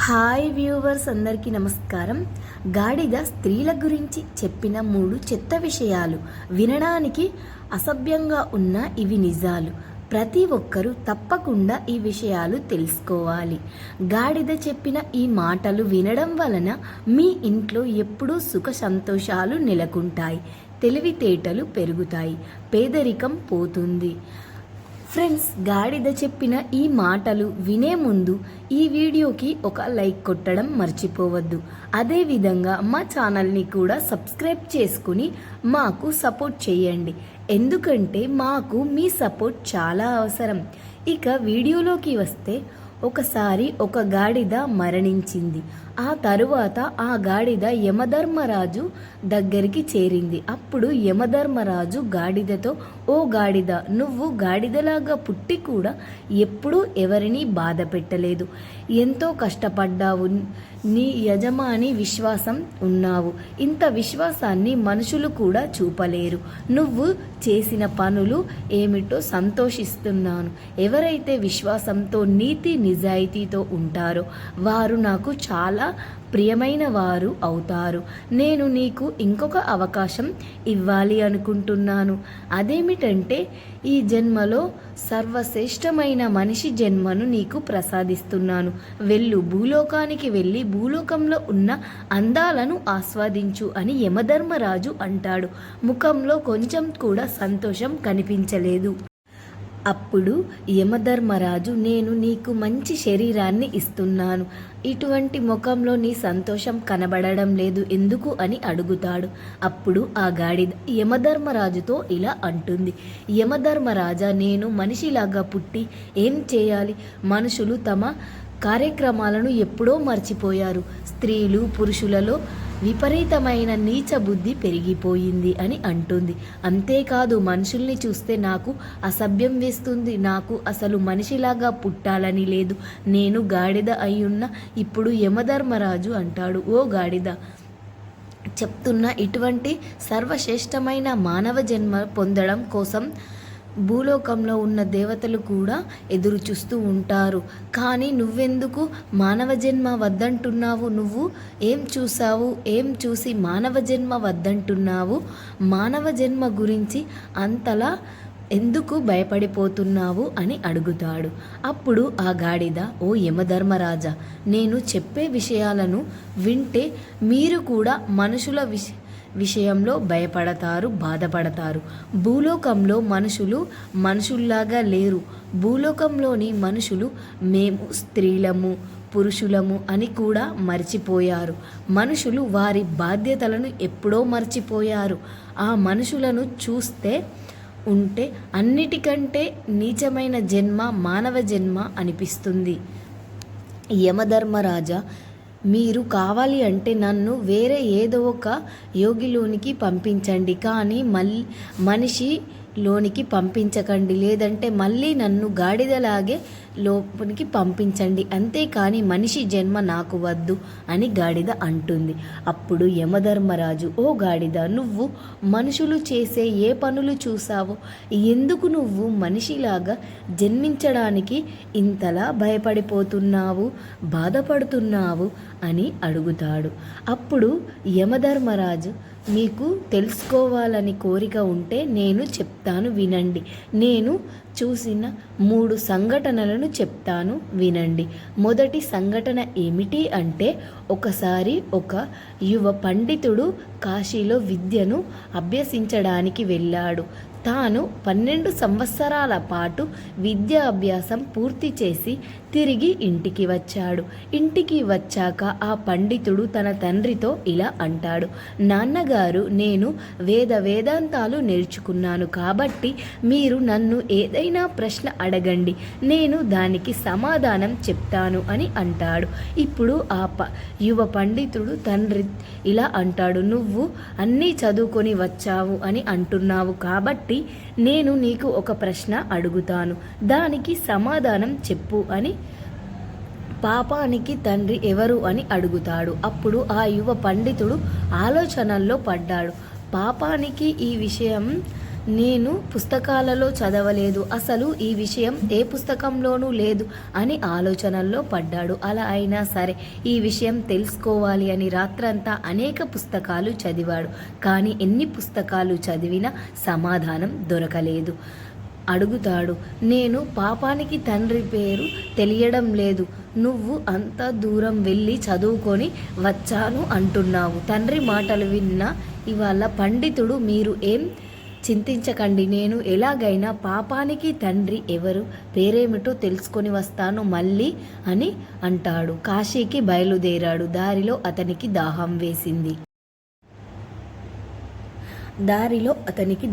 Hi viewers, అందరికీ నమస్కారం. గాడిద స్త్రీల గురించి చెప్పిన 3 చెత్త విషయాలు. వినడానికి అసభ్యంగా ఉన్న ఇవి నిజాలు. ప్రతి ఒక్కరూ తప్పకుండా ఈ విషయాలు తెలుసుకోవాలి. గాడిద చెప్పిన ఈ మాటలు వినడం వలన మీ ఇంట్లో ఎప్పుడూ సుఖ సంతోషాలు నెలకొంటాయి, తెలివితేటలు పెరుగుతాయి, పేదరికం పోతుంది. ఫ్రెండ్స్, గాడిద చెప్పిన ఈ మాటలు వినే ముందు ఈ వీడియోకి ఒక లైక్ కొట్టడం మర్చిపోవద్దు. అదేవిధంగా మా ఛానల్ని కూడా సబ్స్క్రైబ్ చేసుకుని మాకు సపోర్ట్ చేయండి, ఎందుకంటే మాకు మీ సపోర్ట్ చాలా అవసరం. ఇక వీడియోలోకి వస్తే, ఒకసారి ఒక గాడిద మరణించింది. ఆ తరువాత ఆ గాడిద యమధర్మరాజు దగ్గరికి చేరింది. అప్పుడు యమధర్మరాజు గాడిదతో, ఓ గాడిద, నువ్వు గాడిదలాగా పుట్టి కూడా ఎప్పుడూ ఎవరిని బాధ పెట్టలేదు. ఎంతో కష్టపడ్డావు, నీ యజమాని విశ్వాసం ఉన్నావు. ఇంత విశ్వాసాన్ని మనుషులు కూడా చూపలేరు. నువ్వు చేసిన పనులు ఏమిటో సంతోషిస్తున్నాను. ఎవరైతే విశ్వాసంతో నీతి నిజాయితీతో ఉంటారో వారు నాకు చాలా ప్రియమైన వారు అవుతారు. నేను నీకు ఇంకొక అవకాశం ఇవ్వాలి అనుకుంటున్నాను. అదేమిటంటే, ఈ జన్మలో సర్వశ్రేష్టమైన మనిషి జన్మను నీకు ప్రసాదిస్తున్నాను. వెళ్ళు, భూలోకానికి వెళ్ళి భూలోకంలో ఉన్న అందాలను ఆస్వాదించు అని యమధర్మరాజు అంటాడు. ముఖంలో కొంచెం కూడా సంతోషం కనిపించలేదు. అప్పుడు యమధర్మరాజు, నేను నీకు మంచి శరీరాన్ని ఇస్తున్నాను, ఇటువంటి ముఖంలో నీ సంతోషం కనబడడం లేదు ఎందుకు అని అడుగుతాడు. అప్పుడు ఆ గాడిద యమధర్మరాజుతో ఇలా అంటుంది, యమధర్మరాజా, నేను మనిషిలాగా పుట్టి ఏం చేయాలి? మనుషులు తమ కార్యక్రమాలను ఎప్పుడో మర్చిపోయారు. స్త్రీలు పురుషులలో విపరీతమైన నీచ బుద్ధి పెరిగిపోయింది అని అంటుంది. అంతేకాదు, మనుషుల్ని చూస్తే నాకు అసభ్యం వేస్తుంది. నాకు అసలు మనిషిలాగా పుట్టాలని లేదు. నేను గాడిద అయ్యున్న ఇప్పుడు యమధర్మరాజు అంటాడు, ఓ గాడిద చెప్తున్న, ఇటువంటి సర్వశ్రేష్టమైన మానవ జన్మ పొందడం కోసం భూలోకంలో ఉన్న దేవతలు కూడా ఎదురు చూస్తూ ఉంటారు. కానీ నువ్వెందుకు మానవ జన్మ వద్దంటున్నావు? నువ్వు ఏం చూసావు? ఏం చూసి మానవ జన్మ వద్దంటున్నావు? మానవ జన్మ గురించి అంతలా ఎందుకు భయపడిపోతున్నావు అని అడుగుతాడు. అప్పుడు ఆ గాడిద, ఓ యమధర్మరాజా, నేను చెప్పే విషయాలను వింటే మీరు కూడా మనుషుల విషయంలో భయపడతారు, బాధపడతారు. భూలోకంలో మనుషులు మనుషుల్లాగా లేరు. భూలోకంలోని మనుషులు మేము స్త్రీలము పురుషులము అని కూడా మర్చిపోయారు. మనుషులు వారి బాధ్యతలను ఎప్పుడో మర్చిపోయారు. ఆ మనుషులను చూస్తే ఉంటే అన్నిటికంటే నీచమైన జన్మ మానవ జన్మ అనిపిస్తుంది. యమధర్మరాజా, మీరు కావాలి అంటే నన్ను వేరే ఏదో ఒక యోగిలోనికి పంపించండి, కానీ మనిషిలోనికి పంపించకండి. లేదంటే మళ్ళీ నన్ను గాడిదలాగే లోపలికి పంపించండి, అంతేకాని మనిషి జన్మ నాకు వద్దు అని గాడిద అంటుంది. అప్పుడు యమధర్మరాజు, ఓ గాడిద, నువ్వు మనుషులు చేసే ఏ పనులు చూసావో? ఎందుకు నువ్వు మనిషిలాగా జన్మించడానికి ఇంతలా భయపడిపోతున్నావు, బాధపడుతున్నావు అని అడుగుతాడు. అప్పుడు యమధర్మరాజు, మీకు తెలుసుకోవాలని కోరిక ఉంటే నేను చెప్తాను, వినండి. నేను చూసిన 3 సంఘటనలను చెప్తాను, వినండి. మొదటి సంఘటన ఏమిటి అంటే, ఒకసారి ఒక యువ పండితుడు కాశీలో విద్యను అభ్యసించడానికి వెళ్ళాడు. తాను 12 సంవత్సరాల పాటు విద్యా అభ్యాసం పూర్తి చేసి తిరిగి ఇంటికి వచ్చాడు. ఇంటికి వచ్చాక ఆ పండితుడు తన తండ్రితో ఇలా అంటాడు, నాన్నగారు, నేను వేదాంతాలు నేర్చుకున్నాను కాబట్టి మీరు నన్ను ఏదైనా ప్రశ్న అడగండి, నేను దానికి సమాధానం చెప్తాను అని అంటాడు. ఇప్పుడు ఆ యువ పండితుడు తండ్రి ఇలా అంటాడు, నువ్వు అన్నీ చదువుకొని వచ్చావు అని అంటున్నావు కాబట్టి నేను నీకు ఒక ప్రశ్న అడుగుతాను, దానికి సమాధానం చెప్పు అని పాపానికి తండ్రి ఎవరు అని అడుగుతాడు. అప్పుడు ఆ యువ పండితుడు ఆలోచనల్లో పడ్డాడు. పాపానికి ఈ విషయం నేను పుస్తకాలలో చదవలేదు, అసలు ఈ విషయం ఏ పుస్తకంలోనూ లేదు అని ఆలోచనల్లో పడ్డాడు. అలా అయినా సరే ఈ విషయం తెలుసుకోవాలి అని రాత్రంతా అనేక పుస్తకాలు చదివాడు. కానీ ఎన్ని పుస్తకాలు చదివినా సమాధానం దొరకలేదు. అడుగుతాడు, నేను పాపానికి తండ్రి పేరు తెలియడం లేదు, నువ్వు అంత దూరం వెళ్ళి చదువుకొని వచ్చాను అంటున్నావు. తండ్రి మాటలు విన్న ఇవాళ పండితుడు, మీరు ఏం చింతించకండి, నేను ఎలాగైనా పాపానికి తండ్రి ఎవరు పేరేమిటో తెలుసుకొని వస్తాను మళ్ళీ అని అంటాడు. కాశీకి బయలుదేరాడు. దారిలో అతనికి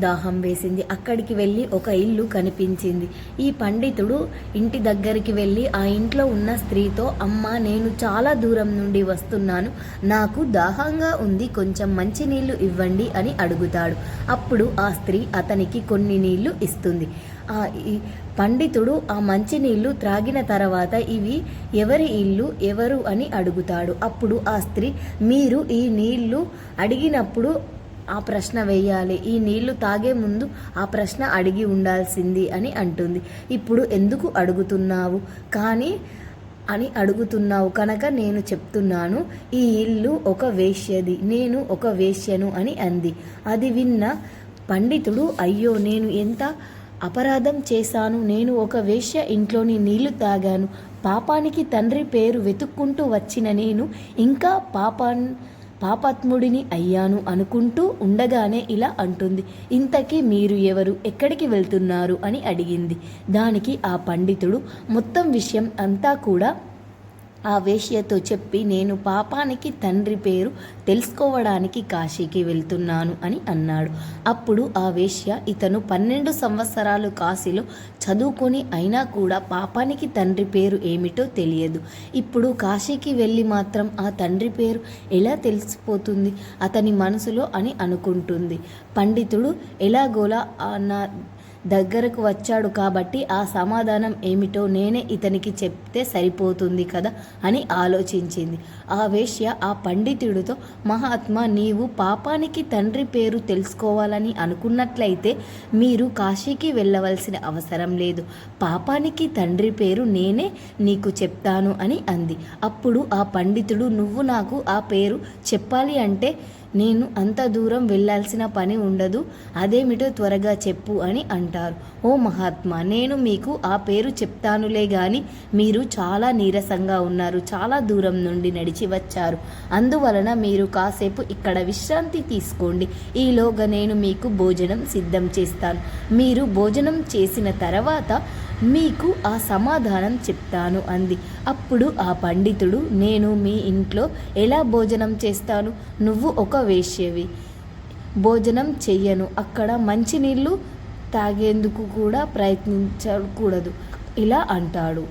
దాహం వేసింది. అక్కడికి వెళ్ళి ఒక ఇల్లు కనిపించింది. ఈ పండితుడు ఇంటి దగ్గరికి వెళ్ళి ఆ ఇంట్లో ఉన్న స్త్రీతో, అమ్మా, నేను చాలా దూరం నుండి వస్తున్నాను, నాకు దాహంగా ఉంది, కొంచెం మంచినీళ్లు ఇవ్వండి అని అడుగుతాడు. అప్పుడు ఆ స్త్రీ అతనికి కొన్ని నీళ్లు ఇస్తుంది. ఈ పండితుడు ఆ మంచినీళ్లు త్రాగిన తర్వాత, ఇవి ఎవరి ఇల్లు, ఎవరు అని అడుగుతాడు. అప్పుడు ఆ స్త్రీ, మీరు ఈ నీళ్లు అడిగినప్పుడు ఆ ప్రశ్న వేయాలి, ఈ నీళ్లు తాగే ముందు ఆ ప్రశ్న అడిగి ఉండాల్సింది అని అంటుంది. ఇప్పుడు ఎందుకు అడుగుతున్నావు కనుక నేను చెప్తున్నాను, ఈ ఇల్లు ఒక వేశ్యది, నేను ఒక వేశ్యను అని అంది. అది విన్న పండితుడు, అయ్యో, నేను ఎంత అపరాధం చేశాను, నేను ఒక వేశ్య ఇంట్లోని నీళ్లు తాగాను, పాపానికి తండ్రి పేరు వెతుక్కుంటూ వచ్చిన నేను ఇంకా పాపాత్ముడిని అయ్యాను అనుకుంటూ ఉండగానే ఇలా అంటుంది. ఇంతకీ మీరు ఎవరు, ఎక్కడికి వెళ్తున్నారు అని అడిగింది. దానికి ఆ పండితుడు మొత్తం విషయం అంతా కూడా ఆ వేశ్యతో చెప్పి, నేను పాపానికి తండ్రి పేరు తెలుసుకోవడానికి కాశీకి వెళ్తున్నాను అని అన్నాడు. అప్పుడు ఆ వేశ్య, ఇతను 12 సంవత్సరాలు కాశీలో చదువుకొని అయినా కూడా పాపానికి తండ్రి పేరు ఏమిటో తెలియదు, ఇప్పుడు కాశీకి వెళ్ళి మాత్రం ఆ తండ్రి పేరు ఎలా తెలిసిపోతుంది అతని మనసులో అని అనుకుంటుంది. పండితుడు ఎలాగోలా నా దగ్గరకు వచ్చాడు కాబట్టి ఆ సమాధానం ఏమిటో నేనే ఇతనికి చెప్తే సరిపోతుంది కదా అని ఆలోచించింది. ఆ వేశ్య ఆ పండితుడితో, మహాత్మా, నీవు పాపానికి తండ్రి పేరు తెలుసుకోవాలని అనుకున్నట్లయితే మీరు కాశీకి వెళ్ళవలసిన అవసరం లేదు, పాపానికి తండ్రి పేరు నేనే నీకు చెప్తాను అని అంది. అప్పుడు ఆ పండితుడు, నువ్వు నాకు ఆ పేరు చెప్పాలి అంటే నేను అంత దూరం వెళ్ళాల్సిన పని ఉండదు, అదేమిటో త్వరగా చెప్పు అని అంటారు. ఓ మహాత్మా, నేను మీకు ఆ పేరు చెప్తానులే గాని మీరు చాలా నీరసంగా ఉన్నారు, చాలా దూరం నుండి నడిచి వచ్చారు, అందువలన మీరు కాసేపు ఇక్కడ విశ్రాంతి తీసుకోండి, ఈలోగా నేను మీకు భోజనం సిద్ధం చేస్తాను, మీరు భోజనం చేసిన తర్వాత మీకు ఆ సమాధానం చెప్తాను అంది. అప్పుడు ఆ పండితుడు, నేను మీ ఇంట్లో ఎలా భోజనం చేస్తాను, నువ్వు ఒక వేశ్యవి, భోజనం చెయ్యను, అక్కడ మంచినీళ్ళు తాగేందుకు కూడా ప్రయత్నించకూడదు ఇలా అంటాడు.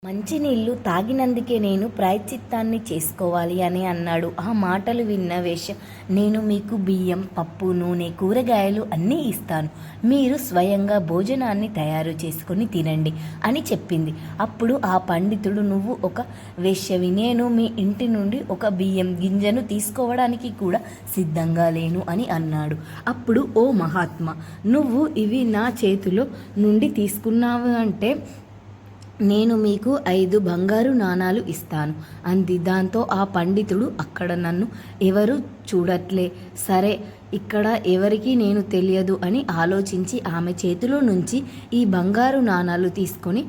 మంచినీళ్లు తాగినందుకే నేను ప్రాయశ్చిత్తాన్ని చేసుకోవాలి అని అన్నాడు. ఆ మాటలు విన్న వేశ్య, నేను మీకు బియ్యం, పప్పు, నూనె, కూరగాయలు అన్నీ ఇస్తాను, మీరు స్వయంగా భోజనాన్ని తయారు చేసుకొని తినండి అని చెప్పింది. అప్పుడు ఆ పండితుడు, నువ్వు ఒక వేశ్యవి, నేను మీ ఇంటి నుండి ఒక బియ్యం గింజను తీసుకోవడానికి కూడా సిద్ధంగా లేను అని అన్నాడు. అప్పుడు, ఓ మహాత్మా, నువ్వు ఇవి నా చేతిలో నుండి తీసుకున్నావు అంటే నేను మీకు 5 బంగారు నాణాలు ఇస్తాను అంది. దాంతో ఆ పండితుడు, అక్కడ నన్ను ఎవరు చూడట్లే, సరే ఇక్కడ ఎవరికీ నేను తెలియదు అని ఆలోచించి ఆమె చేతిలో నుంచి ఈ బంగారు నాణాలు తీసుకొని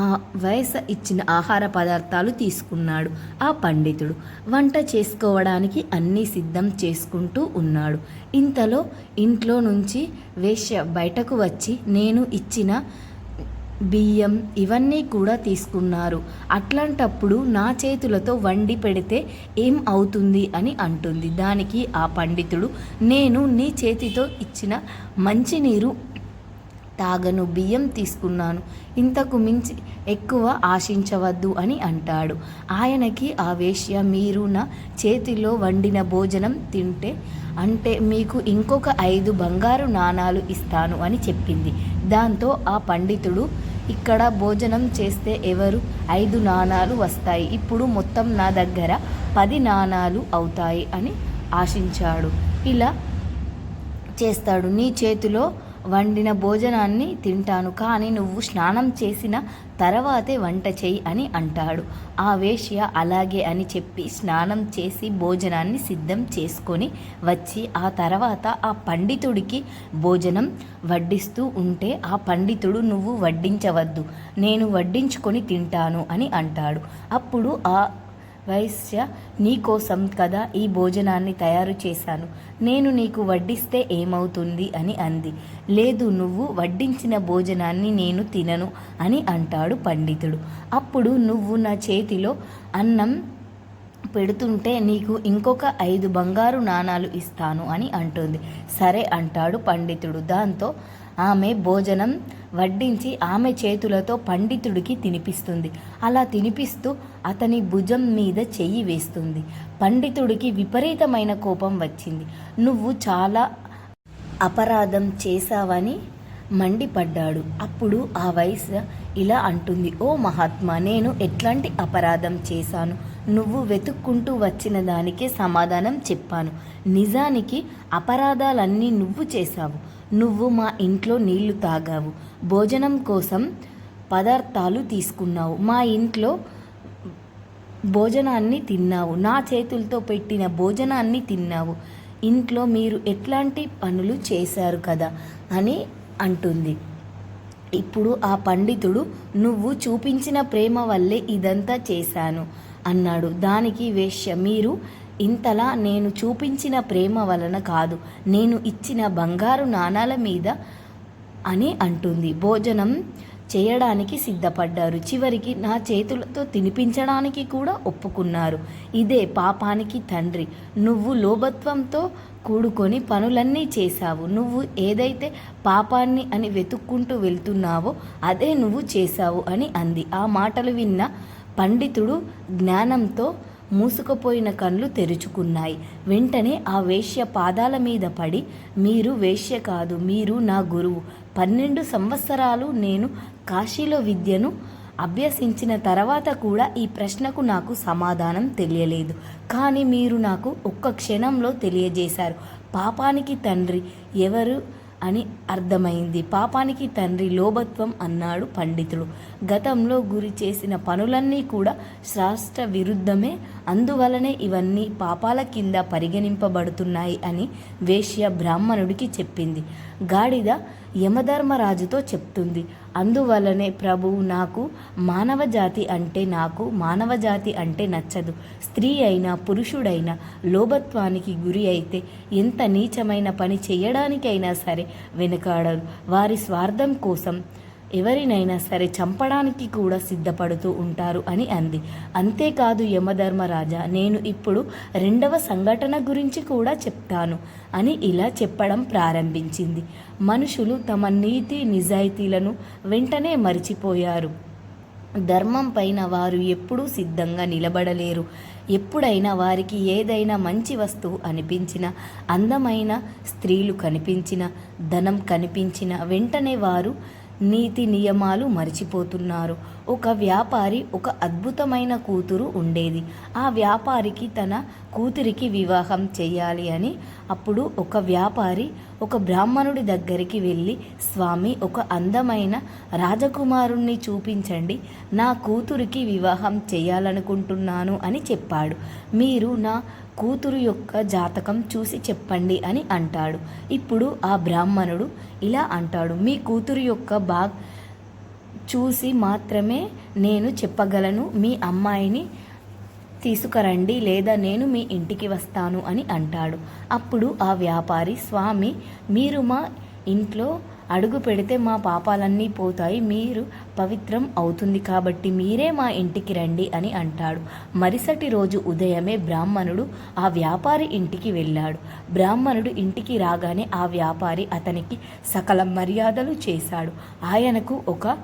ఆ వయస ఇచ్చిన ఆహార పదార్థాలు తీసుకున్నాడు. ఆ పండితుడు వంట చేసుకోవడానికి అన్నీ సిద్ధం చేసుకుంటూ ఉన్నాడు. ఇంతలో ఇంట్లో నుంచి వేశ్య బయటకు వచ్చి, నేను ఇచ్చిన బియ్యం ఇవన్నీ కూడా తీసుకున్నారు, అట్లాంటప్పుడు నా చేతులతో వండి పెడితే ఏం అవుతుంది అని అంటుంది. దానికి ఆ పండితుడు, నేను నీ చేతితో ఇచ్చిన మంచినీరు తాగను, బియ్యం తీసుకున్నాను, ఇంతకు మించి ఎక్కువ ఆశించవద్దు అని అంటాడు. ఆయనకి ఆ వేశ్య, మీరు నా చేతిలో వండిన భోజనం తింటే అంటే మీకు ఇంకొక 5 బంగారు నాణాలు ఇస్తాను అని చెప్పింది. దాంతో ఆ పండితుడు, ఇక్కడ భోజనం చేస్తే ఎవరు 5 నాణాలు వస్తాయి, ఇప్పుడు మొత్తం నా దగ్గర 10 నాణాలు అవుతాయి అని ఆశించాడు. ఇలా చేస్తాడు. నీ చేతిలో వండిన భోజనాన్ని తింటాను, కానీ నువ్వు స్నానం చేసిన తర్వాతే వంట చెయ్యి అని అంటాడు. ఆ వేశ్య అలాగే అని చెప్పి స్నానం చేసి భోజనాన్ని సిద్ధం చేసుకొని వచ్చి ఆ తర్వాత ఆ పండితుడికి భోజనం వడ్డిస్తూ ఉంటే ఆ పండితుడు, నువ్వు వడ్డించవద్దు, నేను వడ్డించుకొని తింటాను అని అంటాడు. అప్పుడు ఆ వైశ్య, నీకోసం కదా ఈ భోజనాన్ని తయారు చేశాను, నేను నీకు వడ్డిస్తే ఏమవుతుంది అని అంది. లేదు, నువ్వు వడ్డించిన భోజనాన్ని నేను తినను అని అంటాడు పండితుడు. అప్పుడు నువ్వు నా చేతిలో అన్నం పెడుతుంటే నీకు ఇంకొక 5 బంగారు నాణాలు ఇస్తాను అని అంటుంది. సరే అంటాడు పండితుడు. దాంతో ఆమె భోజనం వడ్డించి ఆమె చేతులతో పండితుడికి తినిపిస్తుంది. అలా తినిపిస్తూ అతని భుజం మీద చెయ్యి వేస్తుంది. పండితుడికి విపరీతమైన కోపం వచ్చింది. నువ్వు చాలా అపరాధం చేశావని మండిపడ్డాడు. అప్పుడు ఆ వైశ్య ఇలా అంటుంది, ఓ మహాత్మా, నేను ఎట్లాంటి అపరాధం చేశాను? నువ్వు వెతుక్కుంటూ వచ్చిన దానికే సమాధానం చెప్పాను. నిజానికి అపరాధాలన్నీ నువ్వు చేశావు. నువ్వు మా ఇంట్లో నీళ్లు తాగావు, భోజనం కోసం పదార్థాలు తీసుకున్నావు, మా ఇంట్లో భోజనాన్ని తిన్నావు, నా చేతులతో పెట్టిన భోజనాన్ని తిన్నావు, ఇంట్లో మీరు ఎట్లాంటి పనులు చేశారు కదా అని అంటుంది. ఇప్పుడు ఆ పండితుడు, నువ్వు చూపించిన ప్రేమ వల్లే ఇదంతా చేశాను అన్నాడు. దానికి వేశ్య, మీరు ఇంతలా నేను చూపించిన ప్రేమ వలన కాదు, నేను ఇచ్చిన బంగారు నాణాల మీద అని అంటుంది. భోజనం చేయడానికి సిద్ధపడ్డారు. చివరికి నా చేతులతో తినిపించడానికి కూడా ఒప్పుకున్నారు. ఇదే పాపానికి తండ్రి. నువ్వు లోభత్వంతో కూడుకొని పనులన్నీ చేశావు. నువ్వు ఏదైతే పాపాన్ని అని వెతుక్కుంటూ వెళ్తున్నావో అదే నువ్వు చేశావు అని అంది. ఆ మాటలు విన్న పండితుడు జ్ఞానంతో మూసుకుపోయిన కళ్ళు తెరుచుకున్నాయి. వెంటనే ఆ వేశ్య పాదాల మీద పడి, మీరు వేశ్య కాదు, మీరు నా గురువు. 12 సంవత్సరాలు నేను కాశీలో విద్యను అభ్యసించిన తర్వాత కూడా ఈ ప్రశ్నకు నాకు సమాధానం తెలియలేదు. కానీ మీరు నాకు ఒక్క క్షణంలో తెలియజేశారు. పాపానికి తండ్రి ఎవరు అని అర్థమైంది. పాపానికి తండ్రి లోభత్వం అన్నాడు పండితుడు. గతంలో గురి చేసిన పనులన్నీ కూడా శాస్త్ర విరుద్ధమే, అందువలనే ఇవన్నీ పాపాల కింద పరిగణింపబడుతున్నాయి అని వేశ్య బ్రాహ్మణుడికి చెప్పింది. గాడిద యమధర్మరాజుతో చెప్తుంది, అందువలనే ప్రభువు నాకు మానవజాతి అంటే నచ్చదు. స్త్రీ అయినా పురుషుడైనా లోభత్వానికి గురి అయితే ఎంత నీచమైన పని చేయడానికైనా సరే వెనుకాడరు. వారి స్వార్థం కోసం ఎవరినైనా సరే చంపడానికి కూడా సిద్ధపడుతూ ఉంటారు అని అంది. అంతేకాదు యమధర్మరాజా, నేను ఇప్పుడు 2వ సంఘటన గురించి కూడా చెప్తాను అని ఇలా చెప్పడం ప్రారంభించింది. మనుషులు తమ నీతి నిజాయితీలను వెంటనే మరిచిపోయారు. ధర్మం పైన వారు ఎప్పుడూ సిద్ధంగా నిలబడలేరు. ఎప్పుడైనా వారికి ఏదైనా మంచి వస్తువు అనిపించినా, అందమైన స్త్రీలు కనిపించినా, ధనం కనిపించినా వెంటనే వారు నీతి నియమాలు మరిచిపోతున్నారు. ఒక వ్యాపారి ఒక అద్భుతమైన కూతురు ఉండేది. ఆ వ్యాపారికి తన కూతురికి వివాహం చేయాలి అని అప్పుడు ఒక వ్యాపారి ఒక బ్రాహ్మణుడి దగ్గరికి వెళ్ళి, స్వామి, ఒక అందమైన రాజకుమారుణ్ణి చూపించండి, నా కూతురికి వివాహం చేయాలనుకుంటున్నాను అని చెప్పాడు. మీరు నా కూతురు యొక్క జాతకం చూసి చెప్పండి అని అంటాడు. ఇప్పుడు ఆ బ్రాహ్మణుడు ఇలా అంటాడు, మీ కూతురు యొక్క చూసి మాత్రమే నేను చెప్పగలను, మీ అమ్మాయిని తీసుకురండి లేదా నేను మీ ఇంటికి వస్తాను అని అంటాడు. అప్పుడు ఆ వ్యాపారి, స్వామి, మీరు మా ఇంట్లో అడుగు పెడితే మా పాపాలన్నీ పోతాయి, మీరు పవిత్రం అవుతుంది, కాబట్టి మీరే మా ఇంటికి రండి అని అంటాడు. మరుసటి రోజు ఉదయమే బ్రాహ్మణుడు ఆ వ్యాపారి ఇంటికి వెళ్ళాడు. బ్రాహ్మణుడు ఇంటికి రాగానే ఆ వ్యాపారి అతనికి సకల మర్యాదలు చేశాడు. ఆయనకు ఒక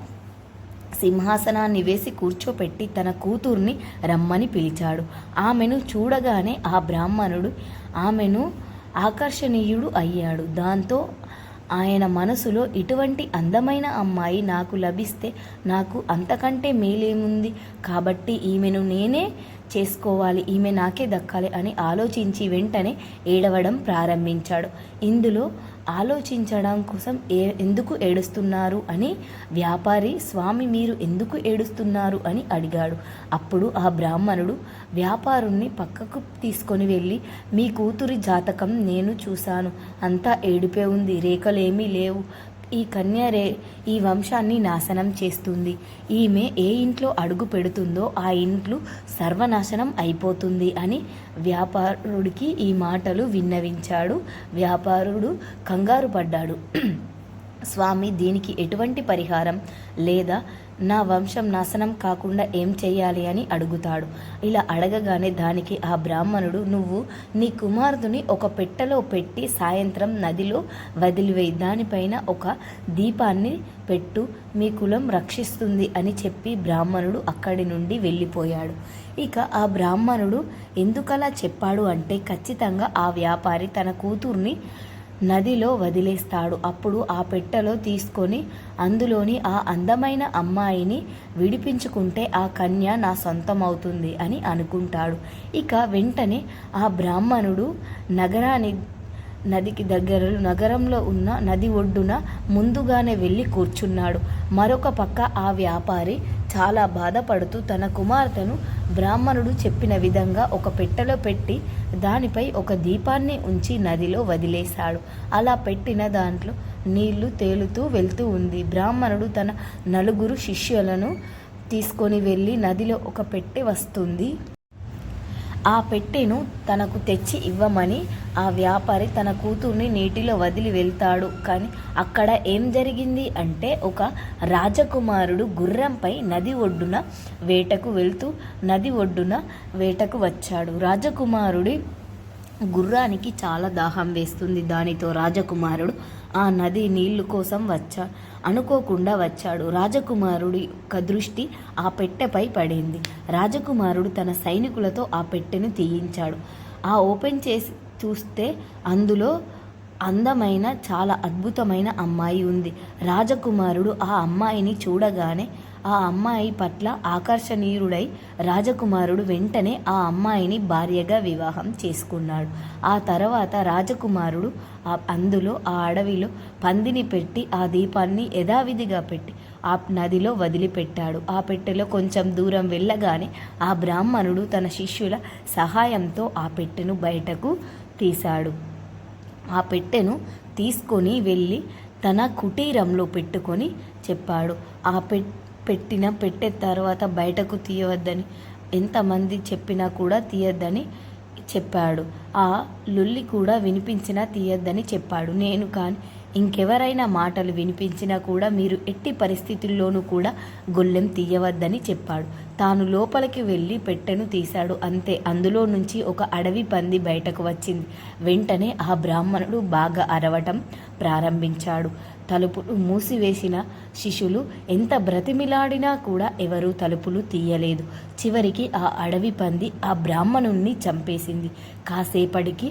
సింహాసనాన్ని వేసి కూర్చోపెట్టి తన కూతుర్ని రమ్మని పిలిచాడు. ఆమెను చూడగానే ఆ బ్రాహ్మణుడు ఆమెను ఆకర్షణీయుడు అయ్యాడు. దాంతో ఆయన మనసులో, ఇటువంటి అందమైన అమ్మాయి నాకు లభిస్తే నాకు అంతకంటే మేలేముంది, కాబట్టి ఈమెను నేనే చేసుకోవాలి, ఈమె నాకే దక్కాలి అని ఆలోచించి వెంటనే ఏడవడం ప్రారంభించాడు. ఇందులో ఆలోచించడం కోసం ఎందుకు ఏడుస్తున్నారు అని వ్యాపారి స్వామి మీరు ఎందుకు ఏడుస్తున్నారు అని అడిగాడు. అప్పుడు ఆ బ్రాహ్మణుడు వ్యాపారుణ్ణి పక్కకు తీసుకొని వెళ్ళి, మీ కూతురి జాతకం నేను చూశాను, అంతా ఏడిపే ఉంది, రేఖలేమీ లేవు. ఈ కన్య ఈ వంశాన్ని నాశనం చేస్తుంది. ఈమె ఏ ఇంట్లో అడుగు పెడుతుందో ఆ ఇంట్లో సర్వనాశనం అయిపోతుంది అని వ్యాపారుడికి ఈ మాటలు విన్నవించాడు. వ్యాపారుడు కంగారు పడ్డాడు. స్వామి దీనికి ఎటువంటి పరిహారం లేదా నా వంశం నాశనం కాకుండా ఏం చెయ్యాలి అని అడుగుతాడు. ఇలా అడగగానే దానికి ఆ బ్రాహ్మణుడు, నువ్వు నీ కుమారుడిని ఒక పెట్టెలో పెట్టి సాయంత్రం నదిలో వదిలివేయి, దానిపైన ఒక దీపాన్ని పెట్టు, మీ కులం రక్షిస్తుంది అని చెప్పి బ్రాహ్మణుడు అక్కడి నుండి వెళ్ళిపోయాడు. ఇక ఆ బ్రాహ్మణుడు ఎందుకలా చెప్పాడు అంటే ఖచ్చితంగా ఆ వ్యాపారి తన కూతుర్ని నదిలో వదిలేస్తాడు. అప్పుడు ఆ పెట్టెలో తీసుకొని అందులోని ఆ అందమైన అమ్మాయిని విడిపించుకుంటే ఆ కన్య నా సొంతమవుతుంది అని అనుకుంటాడు. ఇక వెంటనే ఆ బ్రాహ్మణుడు నగరంలో ఉన్న నది ఒడ్డున ముందుగానే వెళ్ళి కూర్చున్నాడు. మరొక పక్క ఆ వ్యాపారి చాలా బాధపడుతూ తన కుమార్తెను బ్రాహ్మణుడు చెప్పిన విధంగా ఒక పెట్టెలో పెట్టి దానిపై ఒక దీపాన్ని ఉంచి నదిలో వదిలేశాడు. అలా పెట్టిన దాంట్లో నీళ్లు తేలుతూ వెళ్తూ ఉంది. బ్రాహ్మణుడు తన 4 శిష్యులను తీసుకొని వెళ్ళి నదిలో ఒక పెట్టె వస్తుంది. ఆ పెట్టెను తనకు తెచ్చి ఇవ్వమని ఆ వ్యాపారి తన కూతుర్ని నీటిలో వదిలి వెళ్తాడు. కానీ అక్కడ ఏం జరిగింది అంటే ఒక రాజకుమారుడు గుర్రంపై నది ఒడ్డున వేటకు వెళ్తూ నది ఒడ్డున వేటకు వచ్చాడు. రాజకుమారుడి గుర్రానికి చాలా దాహం వేస్తుంది. దానితో రాజకుమారుడు ఆ నది నీళ్లు కోసం అనుకోకుండా వచ్చాడు. రాజకుమారుడి యొక్క దృష్టి ఆ పెట్టెపై పడింది. రాజకుమారుడు తన సైనికులతో ఆ పెట్టెను తీయించాడు. ఓపెన్ చేసి చూస్తే అందులో అందమైన చాలా అద్భుతమైన అమ్మాయి ఉంది. రాజకుమారుడు ఆ అమ్మాయిని చూడగానే ఆ అమ్మాయి పట్ల ఆకర్షణీయుడై రాజకుమారుడు వెంటనే ఆ అమ్మాయిని భార్యగా వివాహం చేసుకున్నాడు. ఆ తర్వాత రాజకుమారుడు అందులో ఆ అడవిలో పందిని పెట్టి ఆ దీపాన్ని యథావిధిగా పెట్టి ఆ నదిలో వదిలిపెట్టాడు. ఆ పెట్టెలో కొంచెం దూరం వెళ్ళగానే ఆ బ్రాహ్మణుడు తన శిష్యుల సహాయంతో ఆ పెట్టెను బయటకు తీశాడు. ఆ పెట్టెను తీసుకొని వెళ్ళి తన కుటీరంలో పెట్టుకొని చెప్పాడు. ఆ పెట్టె తర్వాత బయటకు తీయవద్దని ఎంతమంది చెప్పినా కూడా తీయద్దని చెప్పాడు. ఆ లొల్లి కూడా వినిపించినా తీయద్దని చెప్పాడు. నేను కానీ ఇంకెవరైనా మాటలు వినిపించినా కూడా మీరు ఎట్టి పరిస్థితుల్లోనూ కూడా గొల్లెం తీయవద్దని చెప్పాడు. తాను లోపలికి వెళ్ళి పెట్టెను తీశాడు. అంతే, అందులో నుంచి ఒక అడవి పంది బయటకు వచ్చింది. వెంటనే ఆ బ్రాహ్మణుడు బాగా అరవటం ప్రారంభించాడు. తలుపులు మూసివేసిన శిష్యులు ఎంత బ్రతిమిలాడినా కూడా ఎవరూ తలుపులు తీయలేదు. చివరికి ఆ అడవి పంది ఆ బ్రాహ్మణుణ్ణి చంపేసింది. కాసేపటికి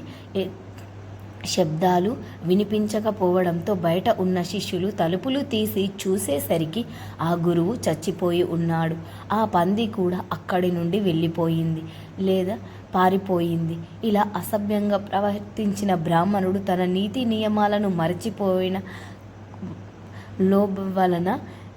శబ్దాలు వినిపించకపోవడంతో బయట ఉన్న శిష్యులు తలుపులు తీసి చూసేసరికి ఆ గురువు చచ్చిపోయి ఉన్నాడు. ఆ పంది కూడా అక్కడి నుండి వెళ్ళిపోయింది లేదా పారిపోయింది. ఇలా అసభ్యంగా ప్రవర్తించిన బ్రాహ్మణుడు తన నీతి నియమాలను మరచిపోయిన లోభం వలన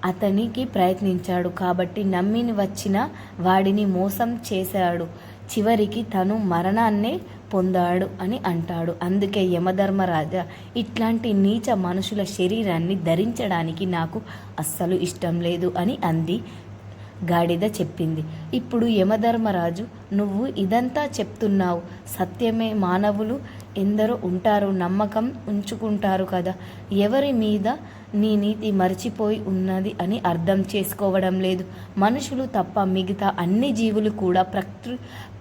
అతనికి ప్రయత్నించాడు కాబట్టి నమ్మి వచ్చిన వాడిని మోసం చేశాడు. చివరికి తను మరణాన్నే పొందాడు అని అంటాడు. అందుకే యమధర్మరాజా, ఇట్లాంటి నీచ మనుషుల శరీరాన్ని ధరించడానికి నాకు అస్సలు ఇష్టం లేదు అని అంది. గాడిద చెప్పింది. ఇప్పుడు యమధర్మరాజు, నువ్వు ఇదంతా చెప్తున్నావు సత్యమే. మానవులు ఎందరో ఉంటారు, నమ్మకం ఉంచుకుంటారు కదా. ఎవరి మీద నీ నీతి మర్చిపోయి ఉన్నది అని అర్థం చేసుకోవడం లేదు. మనుషులు తప్ప మిగతా అన్ని జీవులు కూడా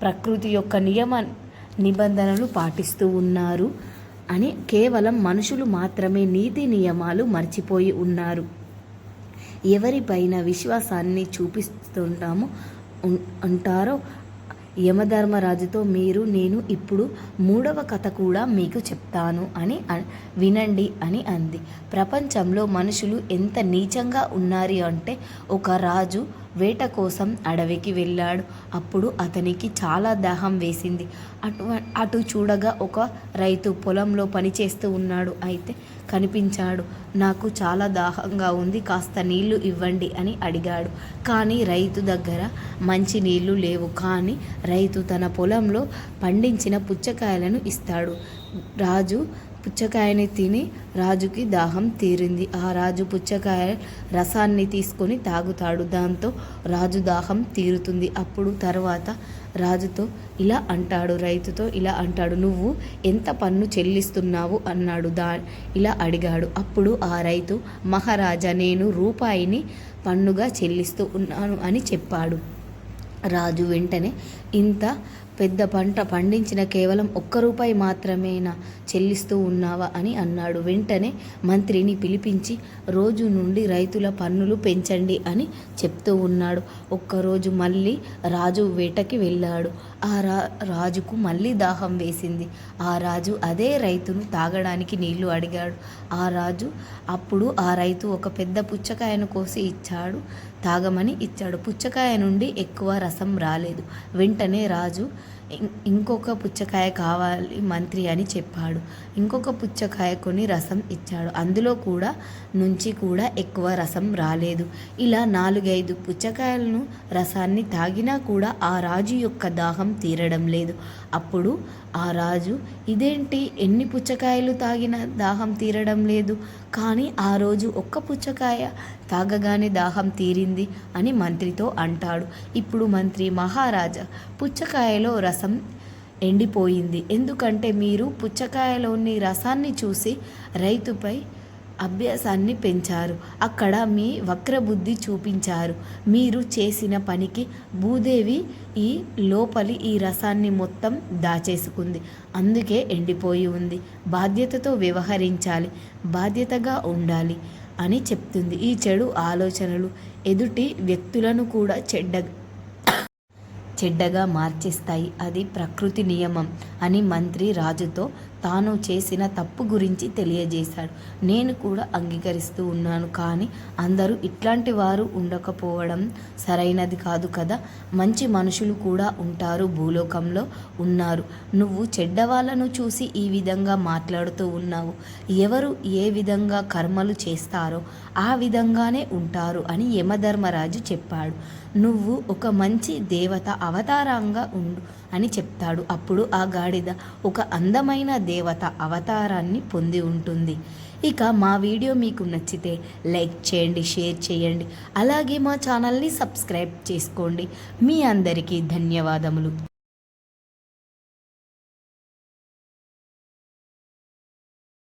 ప్రకృతి యొక్క నిబంధనలు పాటిస్తూ ఉన్నారు అని కేవలం మనుషులు మాత్రమే నీతి నియమాలు మర్చిపోయి ఉన్నారు. ఎవరిపైన విశ్వాసాన్ని చూపిస్తుంటామో అంటారో యమధర్మరాజుతో నేను ఇప్పుడు 3వ కథ కూడా మీకు చెప్తాను అని వినండి అని అంది. ప్రపంచంలో మనుషులు ఎంత నీచంగా ఉన్నారు అంటే ఒక రాజు వేట కోసం అడవికి వెళ్ళాడు. అప్పుడు అతనికి చాలా దాహం వేసింది. అటు చూడగా ఒక రైతు పొలంలో పనిచేస్తూ ఉన్నాడు. అయితే కనిపించాడు. నాకు చాలా దాహంగా ఉంది, కాస్త నీళ్లు ఇవ్వండి అని అడిగాడు. కానీ రైతు దగ్గర మంచి నీళ్లు లేవు. కానీ రైతు తన పొలంలో పండించిన పుచ్చకాయలను ఇస్తాడు. రాజు పుచ్చకాయని తిని రాజుకి దాహం తీరింది. ఆ రాజు పుచ్చకాయ రసాన్ని తీసుకొని తాగుతాడు. దాంతో రాజు దాహం తీరుతుంది. అప్పుడు తర్వాత రాజుతో ఇలా అంటాడు, రైతుతో ఇలా అంటాడు, నువ్వు ఎంత పన్ను చెల్లిస్తున్నావు అన్నాడు. ఇలా అడిగాడు. అప్పుడు ఆ రైతు, మహారాజా, నేను రూపాయిని పన్నుగా చెల్లిస్తూ ఉన్నాను అని చెప్పాడు. రాజు వెంటనే, ఇంత పెద్ద పంట పండించిన కేవలం 1 రూపాయి మాత్రమేనా చెల్లిస్తూ ఉన్నావా అని అన్నాడు. వెంటనే మంత్రిని పిలిపించి రోజు నుండి రైతుల పన్నులు పెంచండి అని చెప్తూ ఉన్నాడు. ఒక్కరోజు మళ్ళీ రాజు వేటకి వెళ్ళాడు. రాజుకు మళ్ళీ దాహం వేసింది. ఆ రాజు అదే రైతును తాగడానికి నీళ్లు అడిగాడు. అప్పుడు ఆ రైతు ఒక పెద్ద పుచ్చకాయను కోసి ఇచ్చాడు, తాగమని ఇచ్చాడు. పుచ్చకాయ నుండి ఎక్కువ రసం రాలేదు. వెంటనే రాజు, ఇంకొక పుచ్చకాయ కావాలి మంత్రి అని చెప్పాడు. ఇంకొక పుచ్చకాయ కొని రసం ఇచ్చాడు. అందులో నుంచి కూడా ఎక్కువ రసం రాలేదు. ఇలా 4-5 పుచ్చకాయలను రసాన్ని తాగినా కూడా ఆ రాజు యొక్క దాహం తీరడం లేదు. అప్పుడు ఆ రాజు, ఇదేంటి, ఎన్ని పుచ్చకాయలు తాగినా దాహం తీరడం లేదు, కానీ ఆ రోజు 1 పుచ్చకాయ తాగగానే దాహం తీరింది అని మంత్రితో అంటాడు. ఇప్పుడు మంత్రి, మహారాజా, పుచ్చకాయలో రసం ఎండిపోయింది. ఎందుకంటే మీరు పుచ్చకాయలోని రసాన్ని చూసి రైతుపై అభ్యాసాన్ని పెంచారు. అక్కడ మీ వక్రబుద్ధి చూపించారు. మీరు చేసిన పనికి భూదేవి లోపలి ఈ రసాన్ని మొత్తం దాచేసుకుంది. అందుకే ఎండిపోయి ఉంది. బాధ్యతతో వ్యవహరించాలి, బాధ్యతగా ఉండాలి అని చెప్తుంది. ఈ చెడు ఆలోచనలు ఎదుటి వ్యక్తులను కూడా చెడ్డగా మార్చేస్తాయి. అది ప్రకృతి నియమం అని మంత్రి రాజుతో తాను చేసిన తప్పు గురించి తెలియజేశాడు. నేను కూడా అంగీకరిస్తూ ఉన్నాను, కానీ అందరూ ఇట్లాంటి వారు ఉండకపోవడం సరైనది కాదు కదా. మంచి మనుషులు కూడా ఉంటారు, భూలోకంలో ఉన్నారు. నువ్వు చెడ్డవాళ్ళను చూసి ఈ విధంగా మాట్లాడుతూ ఉన్నావు. ఎవరు ఏ విధంగా కర్మలు చేస్తారో ఆ విధంగానే ఉంటారు అని యమధర్మరాజు చెప్పాడు. నువ్వు ఒక మంచి దేవత అవతారంగా ఉండు అని చెప్తాడు. అప్పుడు ఆ గాడిద ఒక అందమైన దేవత అవతారాన్ని పొంది ఉంటుంది. ఇక మా వీడియో మీకు నచ్చితే లైక్ చేయండి, షేర్ చేయండి, అలాగే మా ఛానల్ని సబ్స్క్రైబ్ చేసుకోండి. మీ అందరికీ ధన్యవాదములు.